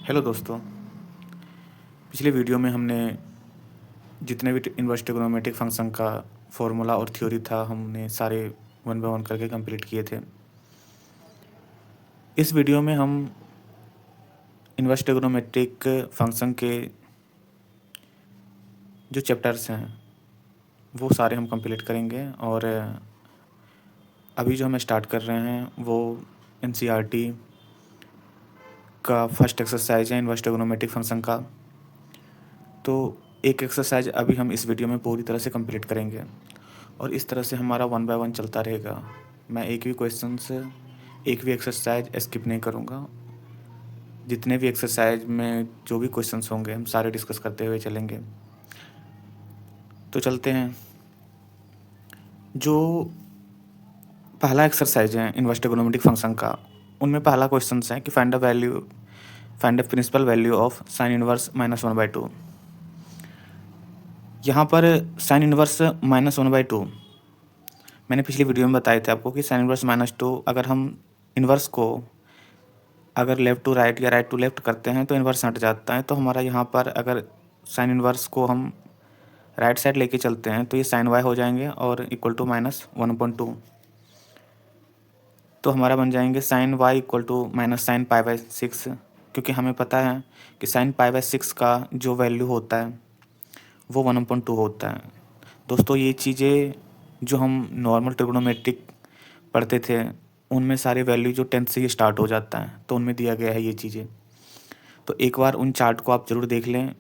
Hello दोस्तों। पिछले video में हमने जितने भी इनवर्स ट्रिग्नोमेट्रिक फंक्शन का फॉर्मूला और थ्योरी था हमने सारे वन बाय वन करके कंप्लीट किए थे। इस वीडियो में हम इनवर्स ट्रिग्नोमेट्रिक फंक्शन के जो चैप्टर्स हैं वो सारे हम कंप्लीट करेंगे और अभी जो हम स्टार्ट कर रहे हैं वो एनसीईआरटी का फर्स्ट एक्सरसाइज है इनवर्स ट्रिग्नोमेट्रिक फंक्शन का। तो एक एक्सरसाइज अभी हम इस वीडियो में पूरी तरह से कंप्लीट करेंगे और इस तरह से हमारा वन बाय वन चलता रहेगा। मैं एक भी क्वेश्चन से एक भी एक्सरसाइज स्किप नहीं करूँगा। जितने भी एक्सरसाइज में जो भी क्वेश्चंस होंगे हम सारे डिस्कस करते हुए चलेंगे। तो चलते हैं। जो पहला एक्सरसाइज है इनवर्स ट्रिग्नोमेट्रिक फंक्शन का, उनमें पहला क्वेश्चन है कि find the principal value of sine inverse -1/2। यहाँ पर साइन इनवर्स -1/2 मैंने पिछली वीडियो में बताए थे आपको कि साइन इनवर्स -2 अगर हम इनवर्स को अगर लेफ़्ट टू राइट या राइट टू लेफ़्ट करते हैं तो इनवर्स हट जाता है। तो हमारा यहाँ पर अगर साइन इनवर्स को हम राइट साइड लेके चलते हैं तो ये साइन वाई हो जाएंगे और इक्वल टू -1/2। तो हमारा बन जाएंगे sine y equal to minus sine π/6, क्योंकि हमें पता है कि साइन π/6 का जो वैल्यू होता है वो 1/2 होता है। दोस्तों ये चीज़ें जो हम नॉर्मल ट्रिग्नोमेट्रिक पढ़ते थे उनमें सारे वैल्यू जो 10 से ही स्टार्ट हो जाता है, तो उनमें दिया गया है ये चीज़ें। तो एक बार उन चार्ट को आप ज़रूर देख लें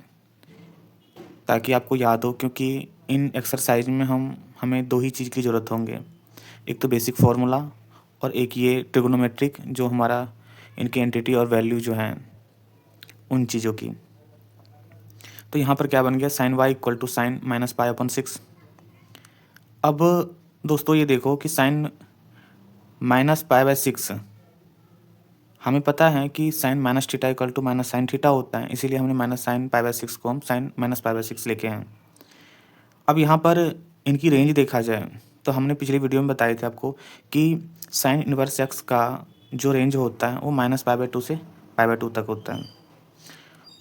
ताकि आपको याद हो, क्योंकि इन एक्सरसाइज में हमें दो ही चीज़ की ज़रूरत होंगे, एक तो बेसिक फार्मूला और एक ये ट्रिग्नोमेट्रिक जो हमारा इनकी एंटिटी और वैल्यू जो हैं उन चीज़ों की। तो यहाँ पर क्या बन गया, sine y equal to sine -π/6। अब दोस्तों ये देखो कि साइन -π/6 हमें पता है कि sine minus theta equal to minus sine theta होता है, इसीलिए हमने माइनस साइन π/6 को हम साइन -π/6 लेके हैं। अब यहाँ पर इनकी रेंज देखा जाए तो हमने पिछली वीडियो में बताए थे आपको कि साइन इनवर्स एक्स का जो रेंज होता है वो -π/2 से π/2 तक होता है।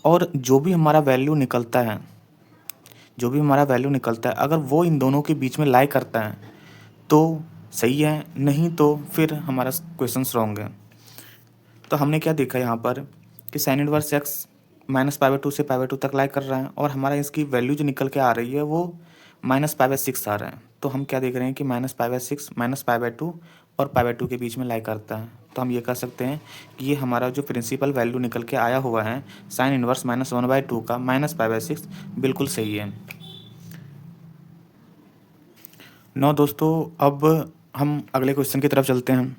और जो भी हमारा वैल्यू निकलता है अगर वो इन दोनों के बीच में लाई करता है तो सही है, नहीं तो फिर हमारा क्वेश्चन रॉन्ग है। तो हमने क्या देखा यहाँ पर कि साइन इनवर्स एक्स -π/2 से π/2 तक लाई कर रहा है और हमारा इसकी वैल्यू जो निकल के आ रही है वो -π/6 आ रहा है। तो हम क्या देख रहे हैं कि -π/6 -π/2 और π/2 के बीच में लाई करता है। तो हम ये कह सकते हैं कि ये हमारा जो प्रिंसिपल वैल्यू निकल के आया हुआ है साइन इनवर्स -1/2 का -π/6 बिल्कुल सही है। दोस्तों अब हम अगले क्वेश्चन की तरफ चलते हैं।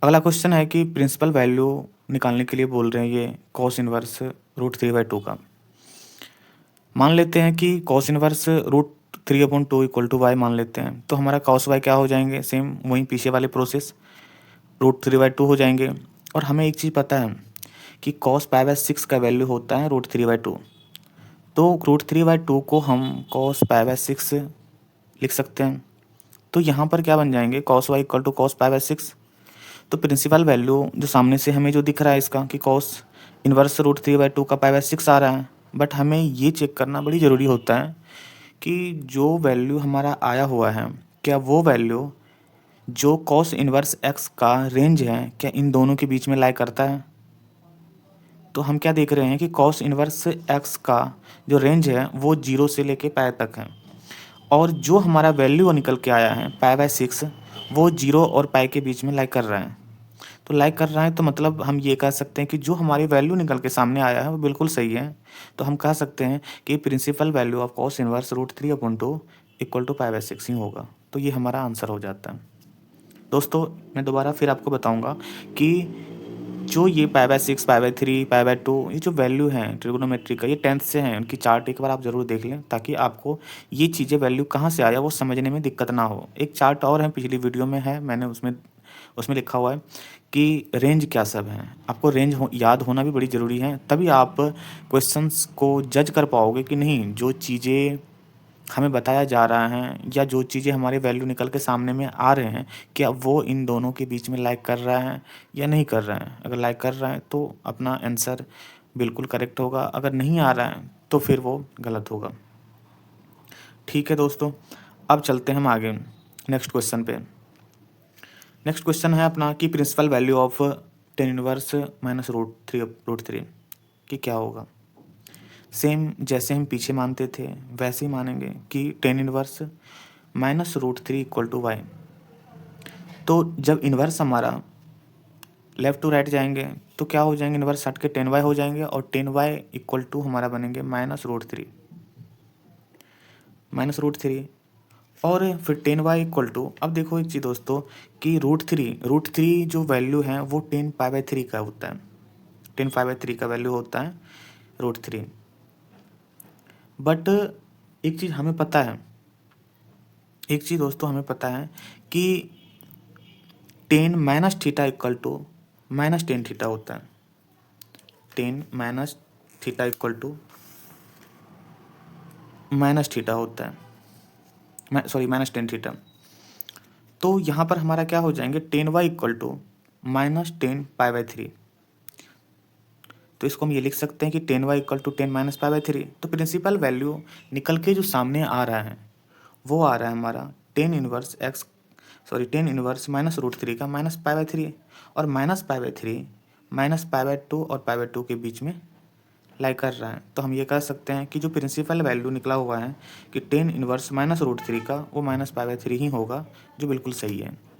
अगला क्वेश्चन है कि प्रिंसिपल वैल्यू निकालने के लिए बोल रहे हैं ये कॉस इनवर्स √3/2 का। मान लेते हैं कि cos inverse √3/2 equal to y मान लेते हैं। तो हमारा कॉस वाई क्या हो जाएंगे, सेम वहीं पीछे वाले प्रोसेस √3/2 हो जाएंगे। और हमें एक चीज़ पता है कि कॉस π/6 का वैल्यू होता है √3/2। तो √3/2 को हम कॉस π/6 लिख सकते हैं। तो यहाँ पर क्या बन जाएंगे, cos y equal to cos π/6। तो प्रिंसिपल वैल्यू जो सामने से हमें जो दिख रहा है इसका कि कॉस इनवर्स √3/2 का π/6 आ रहा है, बट हमें ये चेक करना बड़ी ज़रूरी होता है कि जो वैल्यू हमारा आया हुआ है क्या वो वैल्यू जो कॉस इनवर्स एक्स का रेंज है क्या इन दोनों के बीच में लाई करता है। तो हम क्या देख रहे हैं कि कॉस इनवर्स एक्स का जो रेंज है वो 0 से लेके π तक है और जो हमारा वैल्यू निकल के आया है π/6 वो 0 और π के बीच में लाई कर रहा है। तो लाइक कर रहा है तो मतलब हम ये कह सकते हैं कि जो हमारी वैल्यू निकल के सामने आया है वो बिल्कुल सही है। तो हम कह सकते हैं कि principal value of cos inverse √3/2 equal to π/6 ही होगा। तो ये हमारा आंसर हो जाता है। दोस्तों मैं दोबारा फिर आपको बताऊंगा कि जो ये π/6 π/3 π/2 ये जो वैल्यू हैं ट्रिग्नोमेट्री का ये 10th से हैं, उनकी चार्ट एक बार आप ज़रूर देख लें ताकि आपको ये चीज़ें वैल्यू कहाँ से आया वो समझने में दिक्कत ना हो। एक चार्ट और है पिछली वीडियो में है, मैंने उसमें लिखा हुआ है कि रेंज क्या सब है। आपको रेंज याद होना भी बड़ी ज़रूरी है, तभी आप क्वेश्चंस को जज कर पाओगे कि नहीं जो चीज़ें हमें बताया जा रहा है या जो चीज़ें हमारे वैल्यू निकल के सामने में आ रहे हैं क्या वो इन दोनों के बीच में लाइक कर रहा है या नहीं कर रहा है। अगर लाइक कर रहा है तो अपना आंसर बिल्कुल करेक्ट होगा, अगर नहीं आ रहा है तो फिर वो गलत होगा। ठीक है दोस्तों, अब चलते हैं हम आगे नेक्स्ट क्वेश्चन पे। नेक्स्ट क्वेश्चन है अपना कि principal value of tan inverse minus root three कि क्या होगा। सेम जैसे हम पीछे मानते थे वैसे ही मानेंगे कि tan inverse minus root three equal to y. तो जब इन्वर्स हमारा लेफ्ट टू राइट जाएंगे तो क्या हो जाएंगे, इन्वर्स हट के टेन वाई हो जाएंगे और टेन वाई इक्वल टू हमारा बनेंगे माइनस रूट थ्री और फिर टेन वाई इक्वल टू। अब देखो एक चीज़ दोस्तों कि रूट थ्री जो वैल्यू है वो 10 पाई बाई 3 का होता है। 10 पाई बाई 3 का वैल्यू होता है रूट थ्री। बट एक चीज़ हमें पता है, एक चीज़ दोस्तों हमें पता है कि 10 - इक्वल टू -10 होता है। 10 - इक्वल टू होता है, सॉरी -10 तो यहाँ पर हमारा क्या हो जाएंगे 10 y equal to -10 pi by 3। तो इसको हम ये लिख सकते हैं कि 10 y equal to 10 - pi by 3। तो प्रिंसिपल वैल्यू निकल के जो सामने आ रहा है वो आ रहा है हमारा 10 इनवर्स माइनस रूट थ्री का -पाई बाई 3 और -पाई बाई 3 -पाई बाई 2 और पाई बाई 2 के बीच में लाई कर रहा है। तो हम ये कह सकते हैं कि जो प्रिंसिपल वैल्यू निकला हुआ है कि 10 इनवर्स माइनस रूट थ्री का वो -पाई बाई 3 ही होगा, जो बिल्कुल सही है।